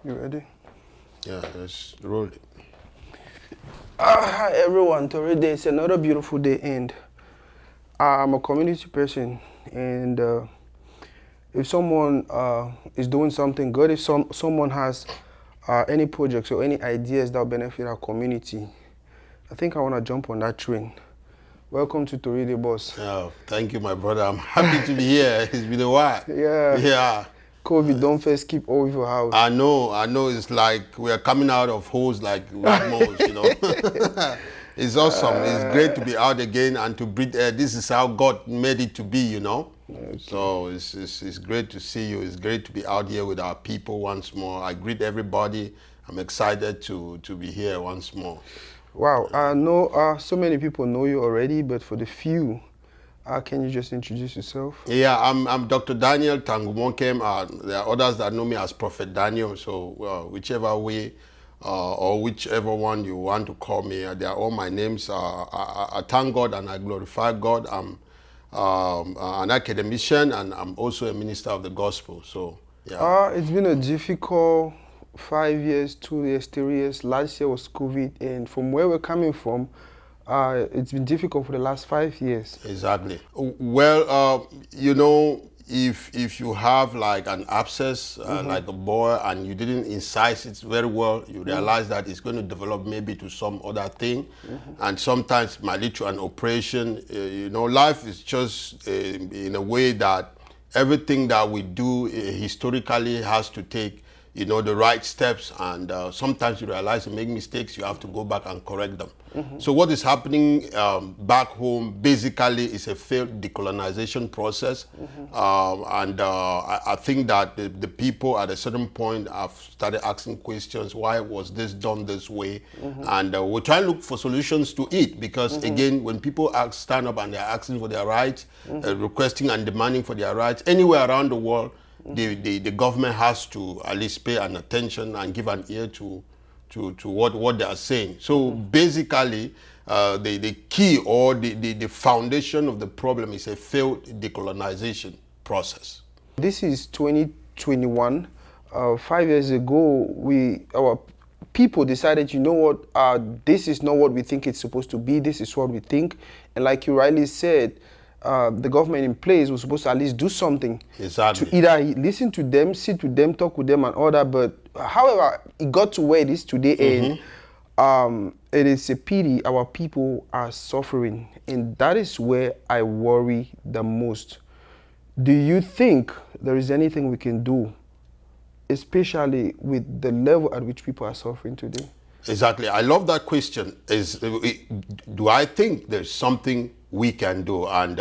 You ready? Yeah, let's roll it. Hi everyone, Toridey. It's another beautiful day, and I'm a community person, and if someone is doing something good, if someone has any projects or any ideas that will benefit our community, I think I want to jump on that train. Welcome to Toridey, boss. Thank you, my brother. I'm happy to be here. It's been a while. Yeah. Yeah. COVID don't first keep all over house. I know. It's like we are coming out of holes like moles, you know. It's awesome. It's great to be out again and to breathe air. This is how God made it to be, you know. Okay. So it's great to see you. It's great to be out here with our people once more. I greet everybody. I'm excited to be here once more. Wow, I know so many people know you already, but for the few, can you just introduce yourself? Yeah, I'm Dr. Daniel Tangumonkem. There are others that know me as Prophet Daniel, so whichever way or whichever one you want to call me, they are all my names. I thank God and I glorify God. I'm an academician and I'm also a minister of the gospel, so yeah. It's been a difficult 5 years, 2 years, 3 years. Last year was COVID, and from where we're coming from, it's been difficult for the last 5 years. Exactly. Well, you know, if you have like an abscess, like a boil, and you didn't incise it very well, you realize that it's going to develop maybe to some other thing, and sometimes might lead to an operation. You know, life is just in a way that everything that we do historically has to take, you know, the right steps, and sometimes you realize you make mistakes, you have to go back and correct them. So what is happening back home basically is a failed decolonization process, and I think that the people at a certain point have started asking questions, why was this done this way? And we're trying to look for solutions to it, because again, when people stand up and they're asking for their rights, requesting and demanding for their rights anywhere around the world, the government has to at least pay an attention and give an ear to what they are saying. So basically, the key or the foundation of the problem is a failed decolonization process. This is 2021. 5 years ago, our people decided, you know what, this is not what we think it's supposed to be. This is what we think. And like you rightly said, the government in place was supposed to at least do something. Exactly. To either listen to them, sit with them, talk with them, and all that. But however, it got to where it is today, and it is a pity our people are suffering, and that is where I worry the most. Do you think there is anything we can do, especially with the level at which people are suffering today? Exactly. I love that question. Do I think there's something we can do? And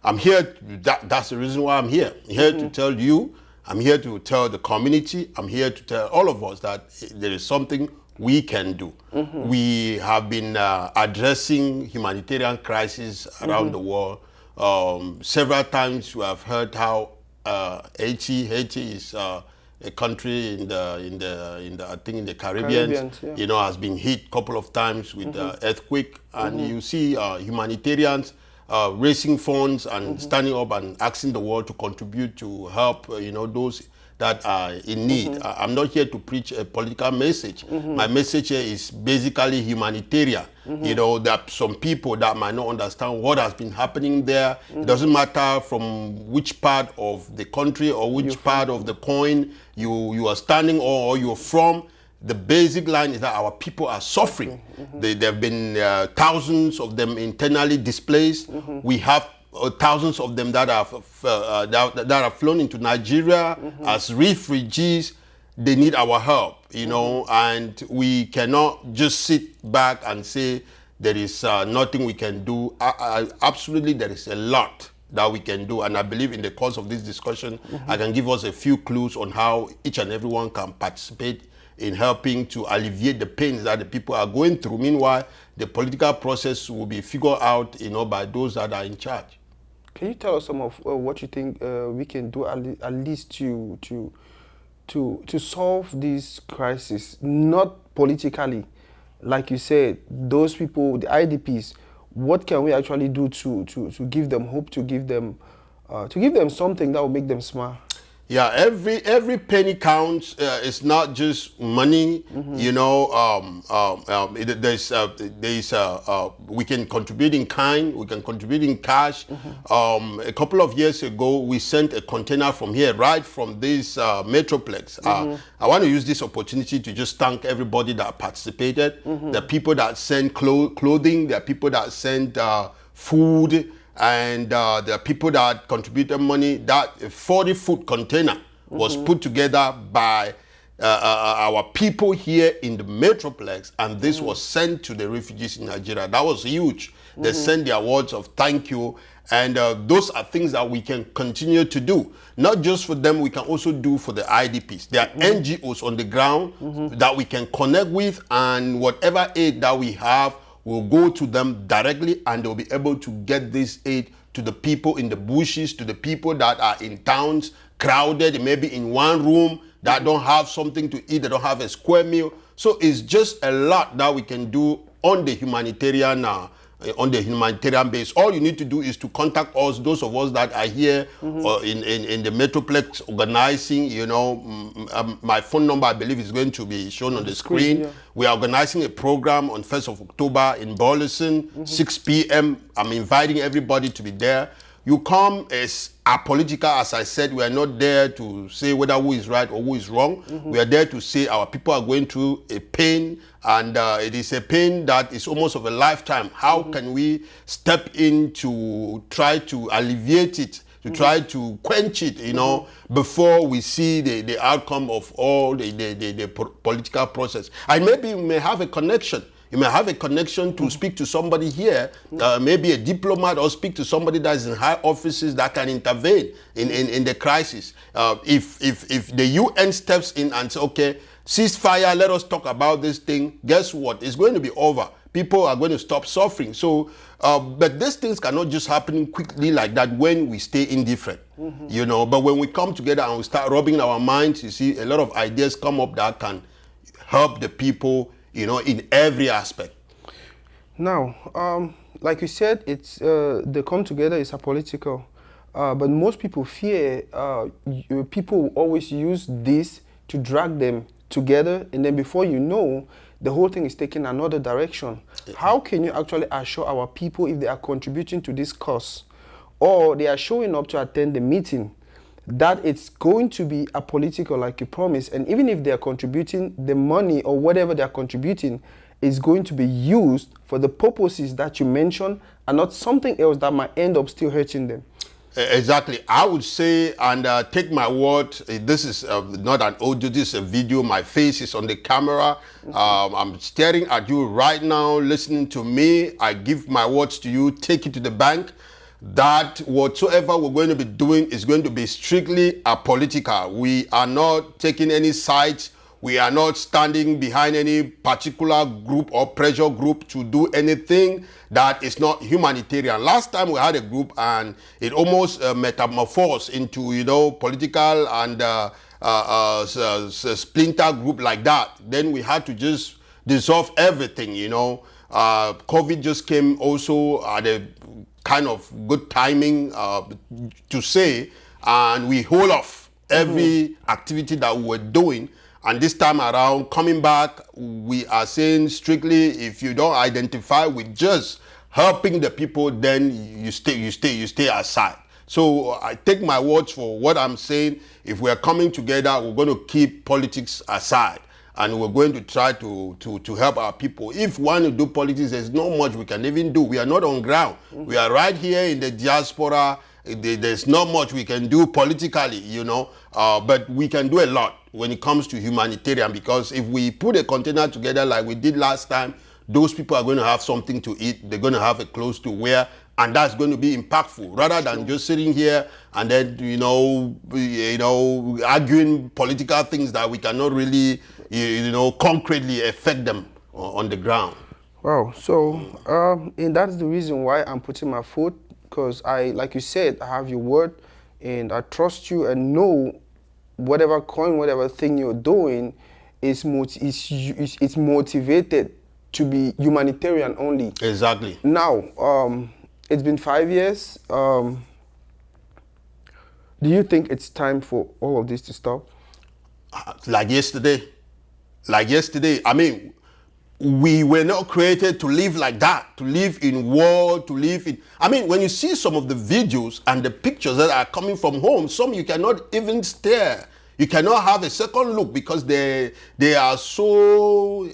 I'm here, that's the reason why I'm here. I'm here to tell you, I'm here to tell the community, I'm here to tell all of us that there is something we can do. We have been addressing humanitarian crises around the world. Several times we have heard how Haiti is a country in the I think in the Caribbean, you know, has been hit a couple of times with earthquake, and you see humanitarians raising funds and standing up and asking the world to contribute to help, you know, those that are in need. I'm not here to preach a political message. My message here is basically humanitarian. You know, there are some people that might not understand what has been happening there. It doesn't matter from which part of the country or which part of the coin you are standing or you're from. The basic line is that our people are suffering. There have been thousands of them internally displaced. We have thousands of them that have flown into Nigeria as refugees. They need our help, you know, and we cannot just sit back and say there is nothing we can do. Absolutely, there is a lot that we can do, and I believe in the course of this discussion, I can give us a few clues on how each and everyone can participate in helping to alleviate the pains that the people are going through. Meanwhile, the political process will be figured out, you know, by those that are in charge. Can you tell us some of what you think we can do at least to solve this crisis, not politically, like you said, those people, the IDPs, what can we actually do to give them hope, to give them something that will make them smile? Yeah, every penny counts. It's not just money. You know, we can contribute in kind. We can contribute in cash. A couple of years ago, we sent a container from here, right from this Metroplex. I want to use this opportunity to just thank everybody that participated. The people that sent clothing. The people that sent food. And the people that contributed money, that 40-foot container was put together by our people here in the Metroplex, and this was sent to the refugees in Nigeria. That was huge. They sent their words of thank you, and those are things that we can continue to do. Not just for them, we can also do for the IDPs. There are NGOs on the ground that we can connect with, and whatever aid that we have, we'll go to them directly, and they'll be able to get this aid to the people in the bushes, to the people that are in towns, crowded, maybe in one room, that don't have something to eat, they don't have a square meal. So it's just a lot that we can do on the humanitarian base. All you need to do is to contact us, those of us that are here in the Metroplex organizing. You know, my phone number, I believe, is going to be shown on the screen. Yeah. We are organizing a program on 1st of October in Burleson, 6 p.m. I'm inviting everybody to be there. You come as apolitical, as I said. We are not there to say whether who is right or who is wrong. We are there to say our people are going through a pain, and it is a pain that is almost of a lifetime. How can we step in to try to alleviate it, to try to quench it, you know, before we see the outcome of all the political process? And maybe we may have a connection. You may have a connection to speak to somebody here, maybe a diplomat, or speak to somebody that is in high offices that can intervene in the crisis. If the UN steps in and says, okay, ceasefire, let us talk about this thing, guess what? It's going to be over. People are going to stop suffering. So, but these things cannot just happen quickly like that when we stay indifferent, you know. But when we come together and we start rubbing our minds, you see, a lot of ideas come up that can help the people, you know, in every aspect. Now, like you said, it's the come together is apolitical, but most people fear people will always use this to drag them together, and then before you know, the whole thing is taking another direction. How can you actually assure our people, if they are contributing to this cause, or they are showing up to attend the meeting, that it's going to be apolitical like you promised, and even if they are contributing, the money or whatever they are contributing is going to be used for the purposes that you mentioned and not something else that might end up still hurting them? Exactly. I would say, and take my word, this is not an audio, this is a video. My face is on the camera. I'm staring at you right now, listening to me. I give my words to you. Take it to the bank. That whatsoever we're going to be doing is going to be strictly apolitical. We are not taking any sides. We are not standing behind any particular group or pressure group to do anything that is not humanitarian. Last time we had a group and it almost metamorphosed into, you know, political and splinter group like that. Then we had to just dissolve everything, you know. COVID just came also at a kind of good timing to say, and we hold off every activity that we were doing. And this time around, coming back, we are saying strictly, if you don't identify with just helping the people, then you stay aside. So I take my words for what I'm saying. If we are coming together, we're going to keep politics aside, and we're going to try to help our people. If we want to do politics, there's not much we can even do. We are not on ground. We are right here in the diaspora. There's not much we can do politically, you know, but we can do a lot when it comes to humanitarian, because if we put a container together like we did last time, those people are going to have something to eat. They're going to have a clothes to wear, and that's going to be impactful rather than just sitting here and then, you know, arguing political things that we cannot really, you know, concretely affect them on the ground. Wow. So, and that's the reason why I'm putting my foot, because like you said, I have your word, and I trust you and know whatever thing you're doing is motivated to be humanitarian only. Exactly. Now, it's been 5 years. Do you think it's time for all of this to stop? Like yesterday. Like yesterday. I mean, we were not created to live like that, to live in war, to live in... I mean, when you see some of the videos and the pictures that are coming from home, some you cannot even stare. You cannot have a second look because they are so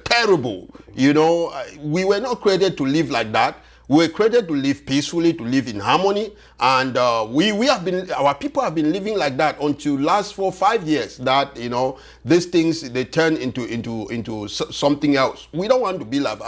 terrible. You know, we were not created to live like that. We were created to live peacefully, to live in harmony, and our people have been living like that until last 4 or 5 years. That, you know, these things, they turn into something else. We don't want to be like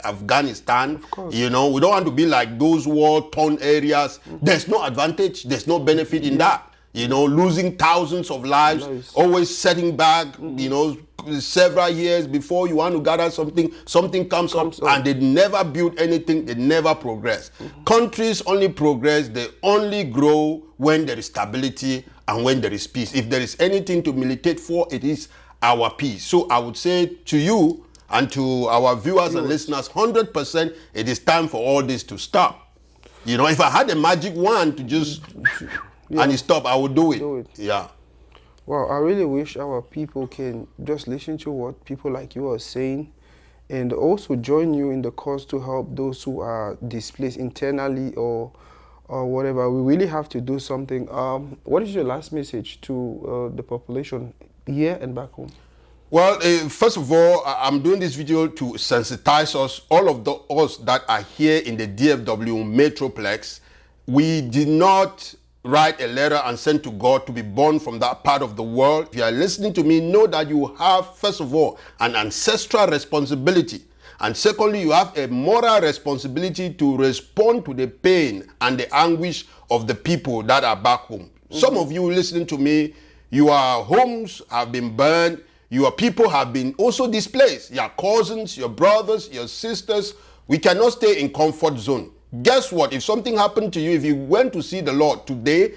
Afghanistan. Of course. You know, we don't want to be like those war-torn areas. There's no advantage. There's no benefit in that. You know, losing thousands of lives, always setting back, you know, several years before you want to gather something, something comes up, and they never build anything, they never progress. Countries only progress, they only grow when there is stability and when there is peace. If there is anything to militate for, it is our peace. So I would say to you and to our viewers and listeners, 100%, it is time for all this to stop. You know, if I had a magic wand to just... and it stop, I would do it. Yeah. Well, I really wish our people can just listen to what people like you are saying and also join you in the cause to help those who are displaced internally or whatever. We really have to do something. What is your last message to the population here and back home? Well, first of all, I'm doing this video to sensitize us, all of us that are here in the DFW Metroplex. We did not write a letter and send to God to be born from that part of the world. If you are listening to me, know that you have, first of all, an ancestral responsibility. And secondly, you have a moral responsibility to respond to the pain and the anguish of the people that are back home. Some of you listening to me, your homes have been burned. Your people have been also displaced. Your cousins, your brothers, your sisters. We cannot stay in comfort zone. Guess what? If something happened to you, if you went to see the Lord today,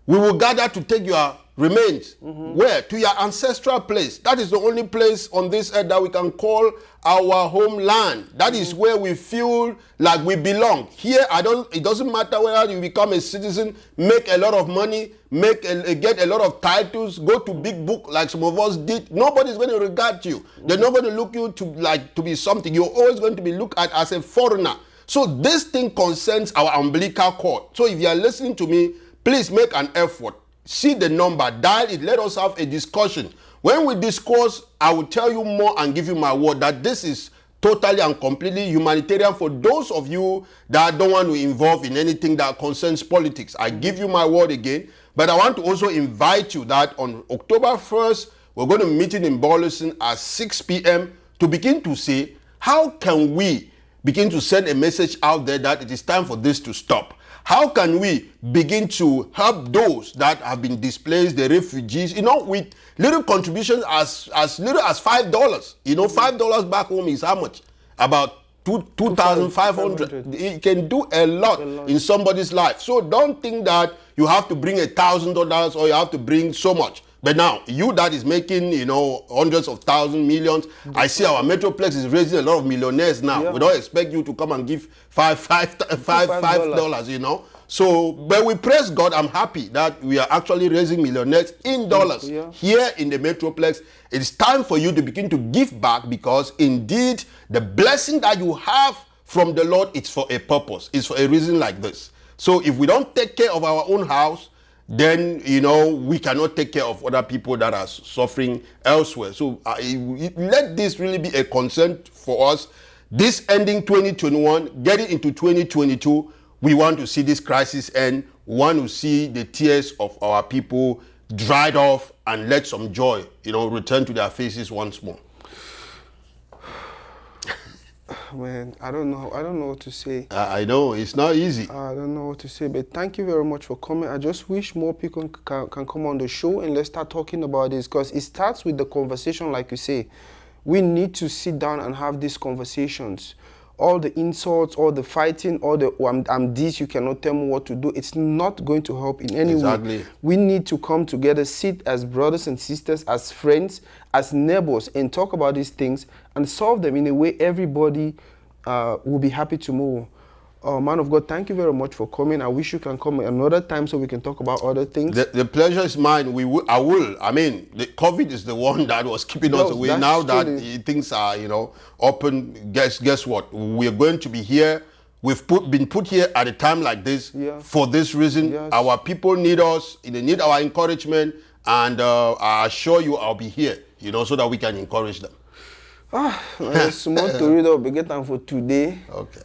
we will gather to take your remains. Where? To your ancestral place. That is the only place on this earth that we can call our homeland. That is where we feel like we belong. Here, it doesn't matter whether you become a citizen, make a lot of money, get a lot of titles, go to big book like some of us did. Nobody's going to regard you. They're not going to look you to be something. You're always going to be looked at as a foreigner. So this thing concerns our umbilical cord. So if you are listening to me, please make an effort. See the number, dial it, let us have a discussion. When we discuss, I will tell you more and give you my word that this is totally and completely humanitarian for those of you that don't want to involve in anything that concerns politics. I give you my word again, but I want to also invite you that on October 1st, we're going to meet in Burleson at 6 p.m. to begin to say, how can we begin to send a message out there that it is time for this to stop? How can we begin to help those that have been displaced, the refugees, you know, with little contributions as little as $5. You know, $5 back home is how much? About 2,500. It can do a lot in somebody's life. So don't think that you have to bring $1,000 or you have to bring so much. But now, you that is making, you know, hundreds of thousands, millions, I see our Metroplex is raising a lot of millionaires now. Yeah. We don't expect you to come and give $5, you know. So, but we praise God. I'm happy that we are actually raising millionaires in dollars here in the Metroplex. It's time for you to begin to give back because indeed, the blessing that you have from the Lord, it's for a purpose. It's for a reason like this. So if we don't take care of our own house, then, you know, we cannot take care of other people that are suffering elsewhere. So let this really be a concern for us. This ending 2021, getting into 2022, we want to see this crisis end. We want to see the tears of our people dried off and let some joy, you know, return to their faces once more. Man, I don't know what to say. I know, it's not easy. I don't know what to say, but thank you very much for coming. I just wish more people can come on the show and let's start talking about this because it starts with the conversation, like you say. We need to sit down and have these conversations. All the insults, all the fighting, all the I'm this, you cannot tell me what to do. It's not going to help in any way. We need to come together, sit as brothers and sisters, as friends, as neighbors, and talk about these things and solve them in a way everybody will be happy to move. Oh, man of God, thank you very much for coming. I wish you can come another time so we can talk about other things. The pleasure is mine. I will. I mean, the COVID is the one that was keeping us away. Now that things are, open, guess what? We're going to be here. We've been put here at a time like this for this reason. Yes. Our people need us. They need our encouragement. And I assure you I'll be here, so that we can encourage them. Small Toridey, we get time for today. Okay.